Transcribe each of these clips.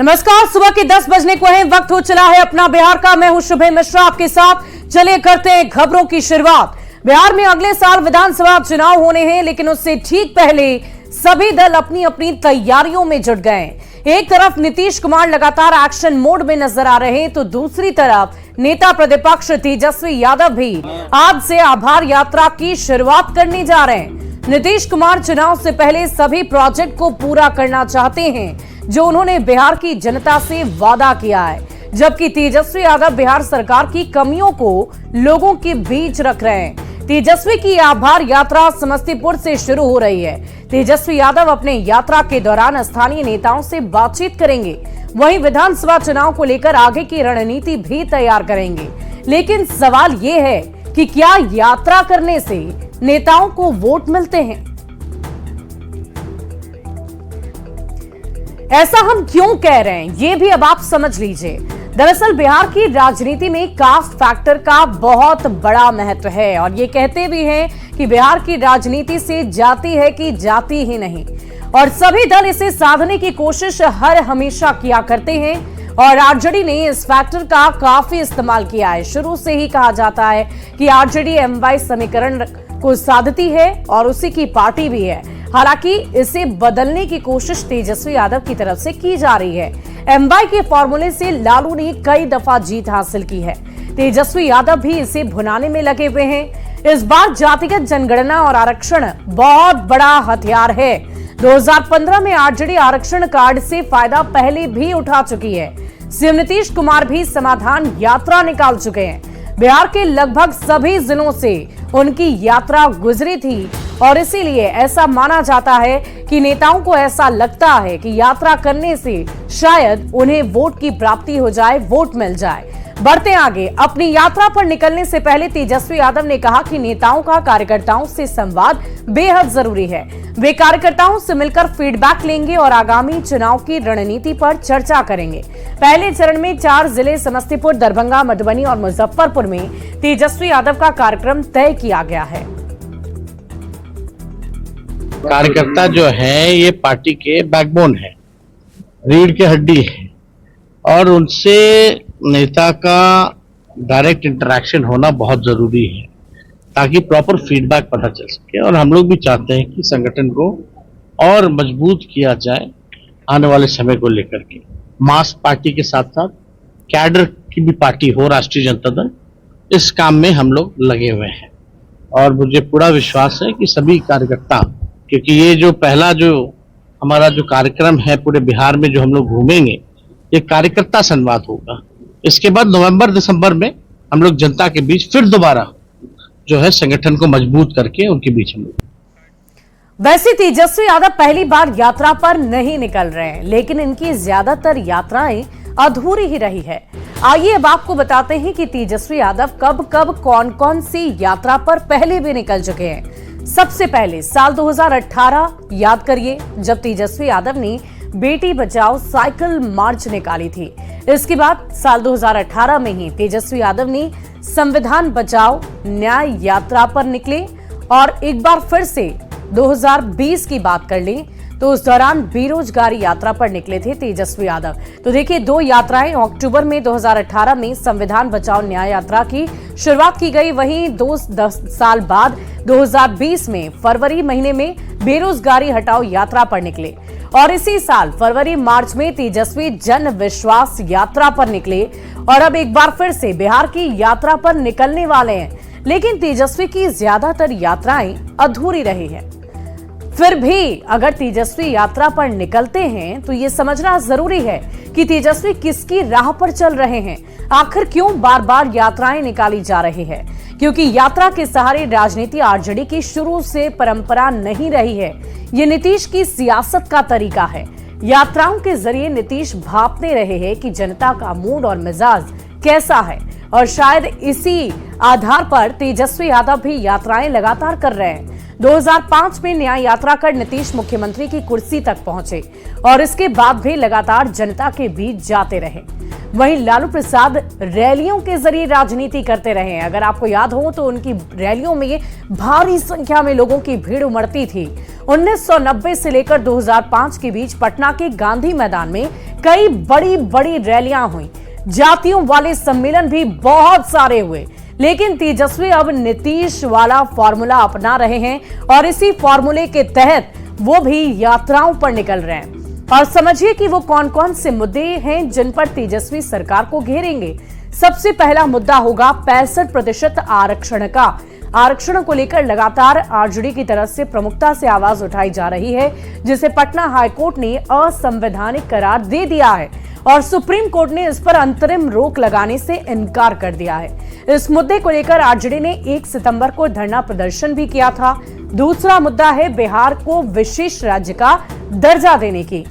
नमस्कार, सुबह के 10 बजने को है, वक्त हो चला है अपना बिहार का। मैं हूं शुभे मिश्रा आपके साथ। चलिए करते हैं खबरों की शुरुआत। बिहार में अगले साल विधानसभा चुनाव होने हैं, लेकिन उससे ठीक पहले सभी दल अपनी अपनी तैयारियों में जुट गए। एक तरफ नीतीश कुमार लगातार एक्शन मोड में नजर आ रहे हैं, तो दूसरी तरफ नेता प्रतिपक्ष तेजस्वी यादव भी आज से आभार यात्रा की शुरुआत करने जा रहे हैं। नीतीश कुमार चुनाव से पहले सभी प्रोजेक्ट को पूरा करना चाहते हैं जो उन्होंने बिहार की जनता से वादा किया है, जबकि तेजस्वी यादव बिहार सरकार की कमियों को लोगों के बीच रख रहे हैं। तेजस्वी की आभार यात्रा समस्तीपुर से शुरू हो रही है। तेजस्वी यादव अपने यात्रा के दौरान स्थानीय नेताओं से बातचीत करेंगे, वहीं विधानसभा चुनाव को लेकर आगे की रणनीति भी तैयार करेंगे। लेकिन सवाल ये है कि क्या यात्रा करने से नेताओं को वोट मिलते हैं? ऐसा हम क्यों कह रहे हैं, ये भी अब आप समझ लीजिए। दरअसल बिहार की राजनीति में कास्ट फैक्टर का बहुत बड़ा महत्व है, और ये कहते भी हैं कि बिहार की राजनीति से जाति है कि जाति ही नहीं, और सभी दल इसे साधने की कोशिश हर हमेशा किया करते हैं। और आरजेडी ने इस फैक्टर का काफी इस्तेमाल किया है। शुरू से ही कहा जाता है कि आरजेडी एमवाई समीकरण को साधती है और उसी की पार्टी भी है। हालांकि इसे बदलने की कोशिश तेजस्वी यादव की तरफ से की जा रही है। एमवाई के फॉर्मूले से लालू ने कई दफा जीत हासिल की है। तेजस्वी यादव भी इसे भुनाने में लगे हुए हैं। इस बार जातिगत जनगणना और आरक्षण बहुत बड़ा हथियार है। 2015 में आरजेडी आरक्षण कार्ड से फायदा पहले भी उठा चुकी है। सीएम नीतीश कुमार भी समाधान यात्रा निकाल चुके हैं। बिहार के लगभग सभी जिलों से उनकी यात्रा गुजरी थी, और इसीलिए ऐसा माना जाता है कि नेताओं को ऐसा लगता है कि यात्रा करने से शायद उन्हें वोट की प्राप्ति हो जाए, वोट मिल जाए। बढ़ते आगे, अपनी यात्रा पर निकलने से पहले तेजस्वी यादव ने कहा कि नेताओं का कार्यकर्ताओं से संवाद बेहद जरूरी है। वे कार्यकर्ताओं से मिलकर फीडबैक लेंगे और आगामी चुनाव की रणनीति पर चर्चा करेंगे। पहले चरण में 4 जिले समस्तीपुर, दरभंगा, मधुबनी और मुजफ्फरपुर में तेजस्वी यादव का कार्यक्रम तय किया गया है। कार्यकर्ता जो है ये पार्टी के बैकबोन है, रीढ़ की हड्डी है, और उनसे नेता का डायरेक्ट इंटरेक्शन होना बहुत जरूरी है ताकि प्रॉपर फीडबैक पता चल सके। और हम लोग भी चाहते हैं कि संगठन को और मजबूत किया जाए आने वाले समय को लेकर के। मास पार्टी के साथ साथ कैडर की भी पार्टी हो राष्ट्रीय जनता दल, इस काम में हम लोग लगे हुए हैं। और मुझे पूरा विश्वास है कि सभी कार्यकर्ता, क्योंकि ये जो पहला जो हमारा जो कार्यक्रम है पूरे बिहार में जो हम लोग घूमेंगे, ये कार्यकर्ता संवाद होगा। इसके बाद नवंबर दिसंबर में हम लोग जनता के बीच फिर दोबारा जो है संगठन को मजबूत करके उनके बीच में। वैसे तेजस्वी यादव पहली बार यात्रा पर नहीं निकल रहे हैं, लेकिन इनकी ज्यादातर यात्राएं अधूरी ही रही है। आइए अब आपको बताते हैं कि तेजस्वी यादव कब कब कौन कौन सी यात्रा पर पहले भी निकल चुके हैं। सबसे पहले साल 2018 याद करिए, जब तेजस्वी यादव ने बेटी बचाओ साइकिल मार्च निकाली थी। इसके बाद साल 2018 में ही तेजस्वी यादव ने संविधान बचाओ न्याय यात्रा पर निकले, और एक बार फिर से 2020 की बात कर लें तो उस दौरान बेरोजगारी यात्रा पर निकले थे तेजस्वी यादव। तो देखिए, 2 यात्राएं अक्टूबर में 2018 में संविधान बचाओ न्याय यात्रा की शुरुआत की गई, वहीं 10 साल बाद 2020 में फरवरी महीने में बेरोजगारी हटाओ यात्रा पर निकले, और इसी साल फरवरी मार्च में तेजस्वी जन विश्वास यात्रा पर निकले, और अब एक बार फिर से बिहार की यात्रा पर निकलने वाले हैं। लेकिन तेजस्वी की ज्यादातर यात्राएं अधूरी रही है। फिर भी अगर तेजस्वी यात्रा पर निकलते हैं तो ये समझना जरूरी है कि तेजस्वी किसकी राह पर चल रहे हैं। आखिर क्यों बार बार यात्राएं निकाली जा रही है? क्योंकि यात्रा के सहारे राजनीति आरजेडी की शुरू से परंपरा नहीं रही है। ये नीतीश की सियासत का तरीका है। यात्राओं के जरिए नीतीश भांपते रहे हैं कि जनता का मूड और मिजाज कैसा है, और शायद इसी आधार पर तेजस्वी यादव भी यात्राएं लगातार कर रहे हैं। 2005 में न्याय यात्रा कर नीतीश मुख्यमंत्री की कुर्सी तक पहुंचे और इसके बाद भी लगातार जनता के बीच जाते रहे। वहीं लालू प्रसाद रैलियों के जरिए राजनीति करते रहे। अगर आपको याद हो तो उनकी रैलियों में भारी संख्या में लोगों की भीड़ उमड़ती थी। 1990 से लेकर 2005 के बीच पटना के गांधी मैदान में कई बड़ी बड़ी रैलियां हुई। जातियों वाले सम्मेलन भी बहुत सारे हुए। लेकिन तेजस्वी अब नीतीश वाला फॉर्मूला अपना रहे हैं और इसी फॉर्मूले के तहत वो भी यात्राओं पर निकल रहे हैं। और समझिए कि वो कौन कौन से मुद्दे हैं जिन पर तेजस्वी सरकार को घेरेंगे। सबसे पहला मुद्दा होगा 65% आरक्षण का। आरक्षण को लेकर लगातार आरजेडी की तरफ से प्रमुखता से आवाज उठाई जा रही है, जिसे पटना हाईकोर्ट ने असंवैधानिक करार दे दिया है और सुप्रीम कोर्ट ने इस पर अंतरिम रोक लगाने से इनकार कर दिया है। इस मुद्दे को लेकर आरजेडी ने 1 सितंबर को धरना प्रदर्शन भी किया था। दूसरा मुद्दा है बिहार को विशेष राज्य का दर्जा देने की।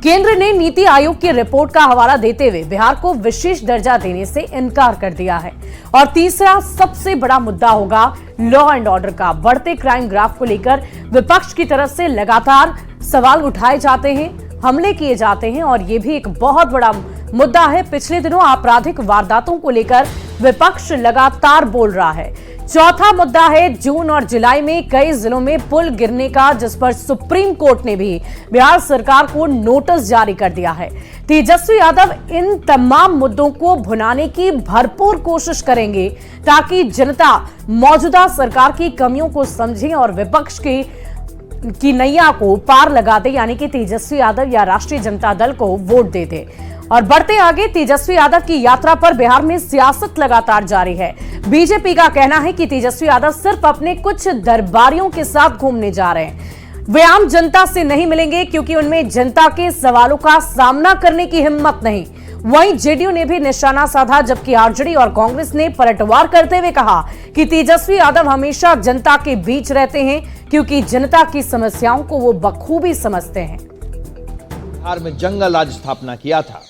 केंद्र ने नीति आयोग की रिपोर्ट का हवाला देते हुए बिहार को विशेष दर्जा देने से इनकार कर दिया है। और तीसरा सबसे बड़ा मुद्दा होगा लॉ एंड ऑर्डर का। बढ़ते क्राइम ग्राफ को लेकर विपक्ष की तरफ से लगातार सवाल उठाए जाते हैं, हमले किए जाते हैं और ये भी एक बहुत बड़ा मुद्दा है। पिछले दिनों आपराधिक वारदातों को लेकर विपक्ष लगातार बोल रहा है। चौथा मुद्दा है जून और जुलाई में कई जिलों में पुल गिरने का, जिस पर सुप्रीम कोर्ट ने भी बिहार सरकार को नोटिस जारी कर दिया है। तेजस्वी यादव इन तमाम मुद्दों को भुनाने की भरपूर कोशिश करेंगे ताकि जनता मौजूदा सरकार की कमियों को समझे और विपक्ष की नैया को पार लगा दे, यानी कि तेजस्वी यादव या राष्ट्रीय जनता दल को वोट दे दे। और बढ़ते आगे तेजस्वी यादव की यात्रा पर बिहार में सियासत लगातार जारी है। बीजेपी का कहना है कि तेजस्वी यादव सिर्फ अपने कुछ दरबारियों के साथ घूमने जा रहे हैं। वे आम जनता से नहीं मिलेंगे क्योंकि उनमें जनता के सवालों का सामना करने की हिम्मत नहीं। वहीं जेडीयू ने भी निशाना साधा, जबकि आरजेडी और कांग्रेस ने पलटवार करते हुए कहा कि तेजस्वी यादव हमेशा जनता के बीच रहते हैं क्योंकि जनता की समस्याओं को वो बखूबी समझते हैं। बिहार में जंगल राज स्थापना किया था।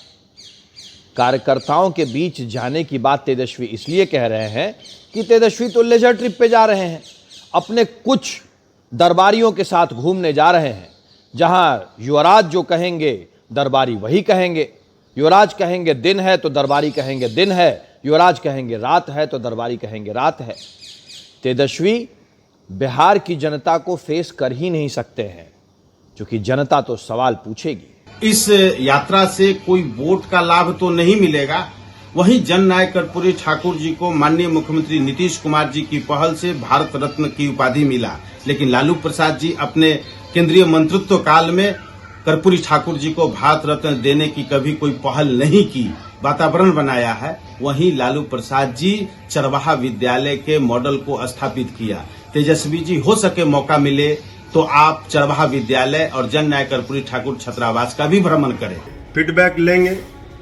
कार्यकर्ताओं के बीच जाने की बात तेजस्वी इसलिए कह रहे हैं कि तेजस्वी तो लेजर ट्रिप पे जा रहे हैं, अपने कुछ दरबारियों के साथ घूमने जा रहे हैं। जहां युवराज जो कहेंगे दरबारी वही कहेंगे। युवराज कहेंगे दिन है तो दरबारी कहेंगे दिन है, युवराज कहेंगे रात है तो दरबारी कहेंगे रात है। तेजस्वी बिहार की जनता को फेस कर ही नहीं सकते हैं, क्योंकि जनता तो सवाल पूछेगी। इस यात्रा से कोई वोट का लाभ तो नहीं मिलेगा। वहीं जननायक कर्पूरी ठाकुर जी को माननीय मुख्यमंत्री नीतीश कुमार जी की पहल से भारत रत्न की उपाधि मिला, लेकिन लालू प्रसाद जी अपने केंद्रीय मंत्रित्व काल में कर्पूरी ठाकुर जी को भारत रत्न देने की कभी कोई पहल नहीं की, वातावरण बनाया है। वहीं लालू प्रसाद जी चरवाहा विद्यालय के मॉडल को स्थापित किया। तेजस्वी जी हो सके मौका मिले तो आप चरवाहा विद्यालय और जननायक कर्पूरी ठाकुर छात्रावास का भी भ्रमण करें। फीडबैक लेंगे।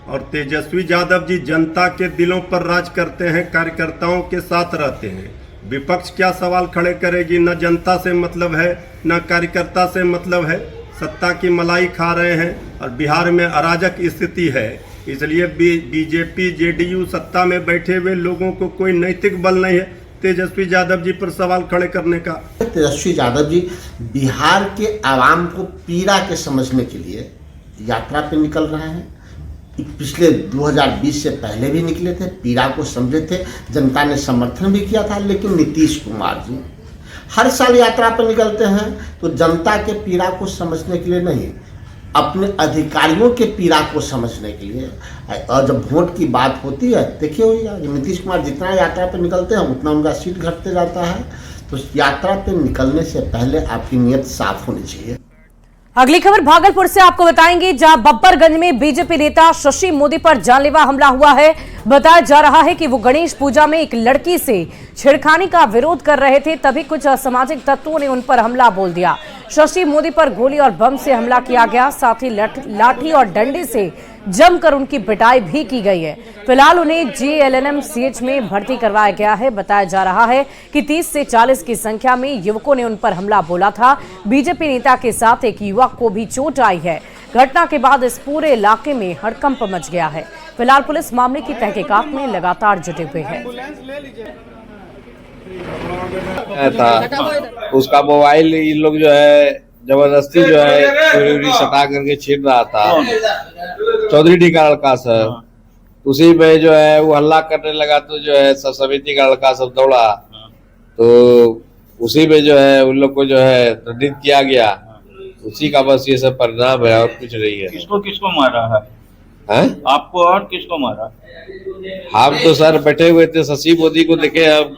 और तेजस्वी यादव जी जनता के दिलों पर राज करते हैं, कार्यकर्ताओं के साथ रहते हैं। विपक्ष क्या सवाल खड़े करेगी, न जनता से मतलब है न कार्यकर्ता से मतलब है। सत्ता की मलाई खा रहे हैं और बिहार में अराजक स्थिति है, इसलिए बीजेपी जेडीयू सत्ता में बैठे हुए लोगों को कोई नैतिक बल नहीं है तेजस्वी यादव जी पर सवाल खड़े करने का। तेजस्वी यादव जी बिहार के आवाम को पीड़ा के समझने के लिए यात्रा पे निकल रहे हैं। पिछले 2020 से पहले भी निकले थे, पीड़ा को समझे थे, जनता ने समर्थन भी किया था। लेकिन नीतीश कुमार जी हर साल यात्रा पर निकलते हैं तो जनता के पीड़ा को समझने के लिए नहीं, अपने अधिकारियों के पीड़ा को समझने के लिए। और जब वोट की बात होती है, देखिए होगा नीतीश कुमार जितना यात्रा पर निकलते हैं उतना उनका सीट घटते जाता है। तो यात्रा पर निकलने से पहले आपकी नीयत साफ होनी चाहिए। अगली खबर भागलपुर से आपको बताएंगे, जहां बब्बरगंज में बीजेपी नेता शशि मोदी पर जानलेवा हमला हुआ है। बताया जा रहा है कि वो गणेश पूजा में एक लड़की से छेड़खानी का विरोध कर रहे थे, तभी कुछ असामाजिक तत्वों ने उन पर हमला बोल दिया। शशि मोदी पर गोली और बम से हमला किया गया, साथ ही लाठी और डंडे से जमकर उनकी पिटाई भी की गई है। फिलहाल उन्हें JLNM-CH में भर्ती करवाया गया है। बताया जा रहा है कि 30 से 40 की संख्या में युवकों ने उन पर हमला बोला था। बीजेपी नेता के साथ एक युवक को भी चोट आई है। घटना के बाद इस पूरे इलाके में हड़कंप मच गया है। फिलहाल पुलिस मामले की तहकीकात में लगातार जुटे हुए है। था उसका मोबाइल इन लोग जो है जबरदस्ती जो है चोरी सटा करके छीन रहा था। चौधरी डी का लड़का सर, उसी में जो है वो हल्ला करने लगा तो जो है सब समिति का लड़का सब दौड़ा, तो उसी में जो है उन लोग को जो है दंडित किया गया। उसी का बस ये सब परिणाम है और कुछ नहीं है। किसको किसको मारा है? आपको और किसको मारा? हम तो सर बैठे हुए थे, शशि मोदी को देखे हम,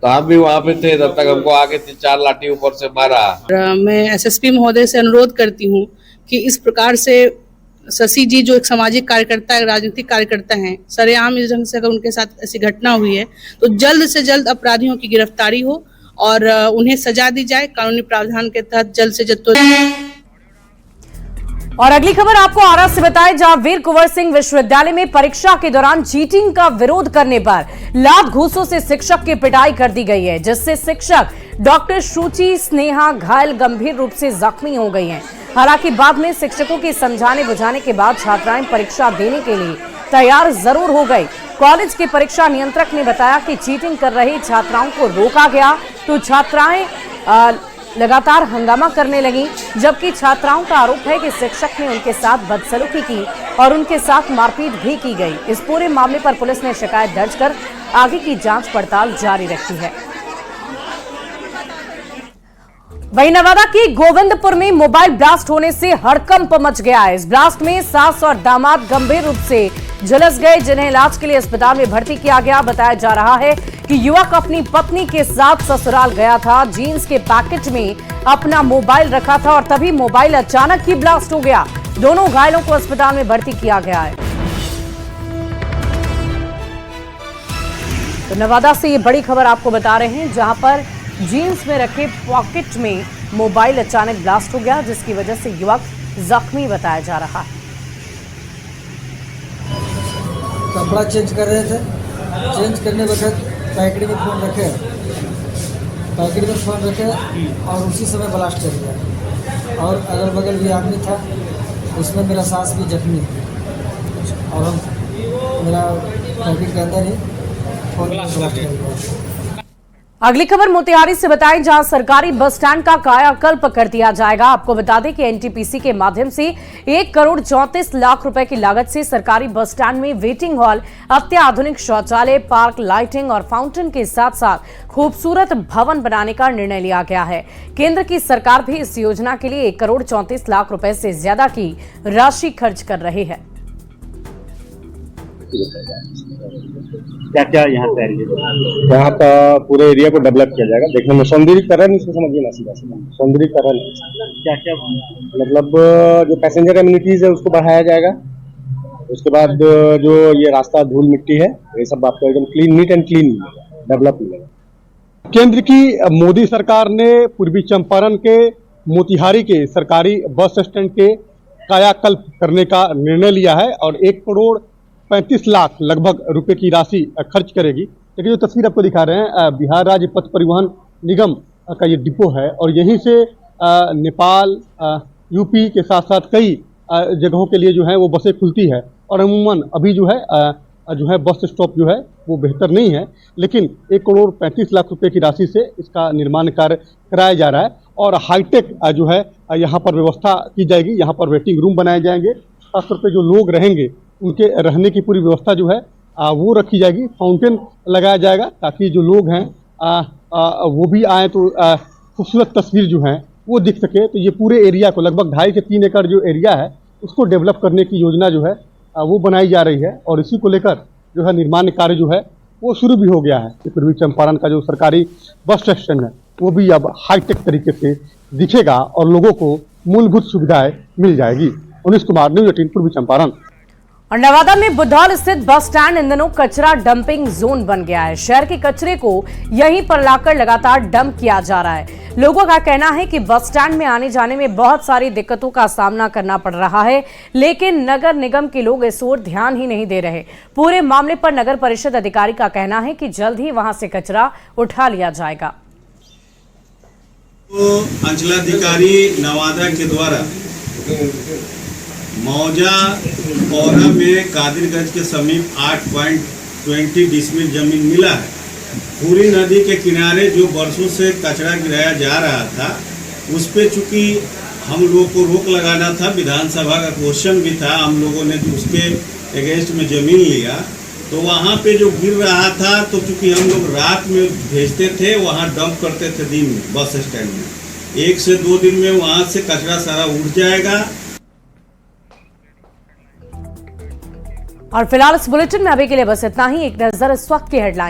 तो हम भी वहाँ पे थे, तब तक हमको आगे 3-4 लाठी ऊपर से मारा। मैं एसएसपी महोदय से अनुरोध करती हूँ कि इस प्रकार से शशि जी जो एक सामाजिक कार्यकर्ता है, राजनीतिक कार्यकर्ता हैं, सरेआम इस ढंग से अगर उनके साथ ऐसी घटना हुई है तो जल्द से जल्द अपराधियों की गिरफ्तारी हो और उन्हें सजा दी जाए कानूनी प्रावधान के तहत जल्द से जल्द। और अगली खबर आपको आरा से बताएं, जहां वीर कुंवर सिंह विश्वविद्यालय में परीक्षा के दौरान चीटिंग का विरोध करने पर लात घूसों से शिक्षक की पिटाई कर दी गई है, जिससे शिक्षक डॉक्टर शुचि स्नेहा घायल गंभीर रूप से जख्मी हो गई हैं। हालांकि बाद में शिक्षकों के समझाने बुझाने के बाद छात्राएं परीक्षा देने के लिए तैयार जरूर हो गई। कॉलेज के परीक्षा नियंत्रक ने बताया कि चीटिंग कर रही छात्राओं को रोका गया तो छात्राएं लगातार हंगामा करने लगी, जबकि छात्राओं का आरोप है कि शिक्षक ने उनके साथ बदसलूकी की और उनके साथ मारपीट भी की गई। इस पूरे मामले पर पुलिस ने शिकायत दर्ज कर आगे की जांच पड़ताल जारी रखी है। वहीं नवादा के गोविंदपुर में मोबाइल ब्लास्ट होने से हड़कंप मच गया है। इस ब्लास्ट में सास और दामाद गंभीर रूप से झुलस गए, जिन्हें इलाज के लिए अस्पताल में भर्ती किया गया। बताया जा रहा है कि युवक अपनी पत्नी के साथ ससुराल गया था, जीन्स के पैकेट में अपना मोबाइल रखा था और तभी मोबाइल अचानक ही ब्लास्ट हो गया। दोनों घायलों को अस्पताल में भर्ती किया गया है। तो नवादा से ये बड़ी खबर आपको बता रहे हैं, जहां पर जीन्स में रखे पॉकेट में मोबाइल अचानक ब्लास्ट हो गया, जिसकी वजह से युवक जख्मी बताया जा रहा है। कपड़ा चेंज कर रहे थे, चेंज करने वक्त पैकेट में फ़ोन रखे और उसी समय ब्लास्ट कर दिया। और अगल बगल भी आदमी था, उसमें मेरा सास भी जख्मी और हम मेरा पैकेट के अंदर ही फ़ोन ब्लास्ट कर दिया। अगली खबर मोतिहारी से बताएं, जहां सरकारी बस स्टैंड का कायाकल्प कर दिया जाएगा। आपको बता दें कि एनटीपीसी के माध्यम से 1,34,00,000 रुपए की लागत से सरकारी बस स्टैंड में वेटिंग हॉल, अत्याधुनिक शौचालय, पार्क, लाइटिंग और फाउंटेन के साथ साथ खूबसूरत भवन बनाने का निर्णय लिया गया है। केंद्र की सरकार भी इस योजना के लिए 1,34,00,000 रुपए से ज्यादा की राशि खर्च कर रही है। क्या क्या यहाँ तैयारी है? यहाँ का पूरे एरिया को डेवलप किया जाएगा। देखने में सौंदर्यीकरण, इसको समझिए ना, सीधा सौंदर्यीकरण। क्या क्या मतलब जो पैसेंजर एमिनिटीज है उसको बढ़ाया जाएगा। उसके बाद जो ये रास्ता धूल मिट्टी है ये सब आपको एकदम clean, neat and clean develop मिलेगा। केंद्र की मोदी सरकार ने पूर्वी चंपारण के मोतिहारी के सरकारी बस स्टैंड के कायाकल्प करने का निर्णय लिया है और 1,35,00,000 लगभग रुपए की राशि खर्च करेगी। लेकिन जो तस्वीर आपको दिखा रहे हैं, बिहार राज्य पथ परिवहन निगम का ये डिपो है और यहीं से नेपाल, यूपी के साथ साथ कई जगहों के लिए जो है वो बसें खुलती है। और अमूमन अभी जो है बस स्टॉप जो है वो बेहतर नहीं है, लेकिन 1,35,00,000 रुपए की राशि से इसका निर्माण कार्य कराया जा रहा है और हाईटेक जो है यहाँ पर व्यवस्था की जाएगी। यहाँ पर वेटिंग रूम बनाए जाएंगे, खासतौर पे जो लोग रहेंगे उनके रहने की पूरी व्यवस्था जो है वो रखी जाएगी। फाउंटेन लगाया जाएगा ताकि जो लोग हैं वो भी आए तो खूबसूरत तस्वीर जो है वो दिख सके। तो ये पूरे एरिया को लगभग 2.5 से 3 एकड़ जो एरिया है उसको डेवलप करने की योजना जो है वो बनाई जा रही है और इसी को लेकर जो है निर्माण कार्य जो है वो शुरू भी हो गया है। पूर्वी चंपारण का जो सरकारी बस स्टेशन है वो भी अब हाईटेक तरीके से दिखेगा और लोगों को मूलभूत सुविधाएं मिल जाएगी। उन्नीस कुमार, न्यूज़ 18 पूर्वी चंपारण। और नवादा में बुधौल स्थित बस स्टैंड इन दिनों कचरा डंपिंग जोन बन गया है। शहर के कचरे को यहीं पर लाकर लगातार डंप किया जा रहा है। लोगों का कहना है कि बस स्टैंड में आने जाने में बहुत सारी दिक्कतों का सामना करना पड़ रहा है, लेकिन नगर निगम के लोग इस ओर ध्यान ही नहीं दे रहे। पूरे मामले पर नगर परिषद अधिकारी का कहना है कि जल्द ही वहां से कचरा उठा लिया जाएगा। तो अंचलाधिकारी नवादा के द्वारा मौजा पौरा में कादिरगंज के समीप 8.20 डिसमिल जमीन मिला है, पूरी नदी के किनारे जो बरसों से कचरा गिराया जा रहा था, उस पे चूंकि हम लोगों को रोक लगाना था, विधानसभा का क्वेश्चन भी था, हम लोगों ने उसके अगेंस्ट में जमीन लिया, तो वहाँ पे जो गिर रहा था, तो चूंकि हम लोग रात में भेजते थे, वहाँ डंप करते थे दिन में बस स्टैंड में, 1 से 2 दिन में वहाँ से कचरा सारा उठ जाएगा। और फिलहाल इस बुलेटिन में अभी के लिए बस इतना ही। एक नजर इस वक्त की हेडलाइन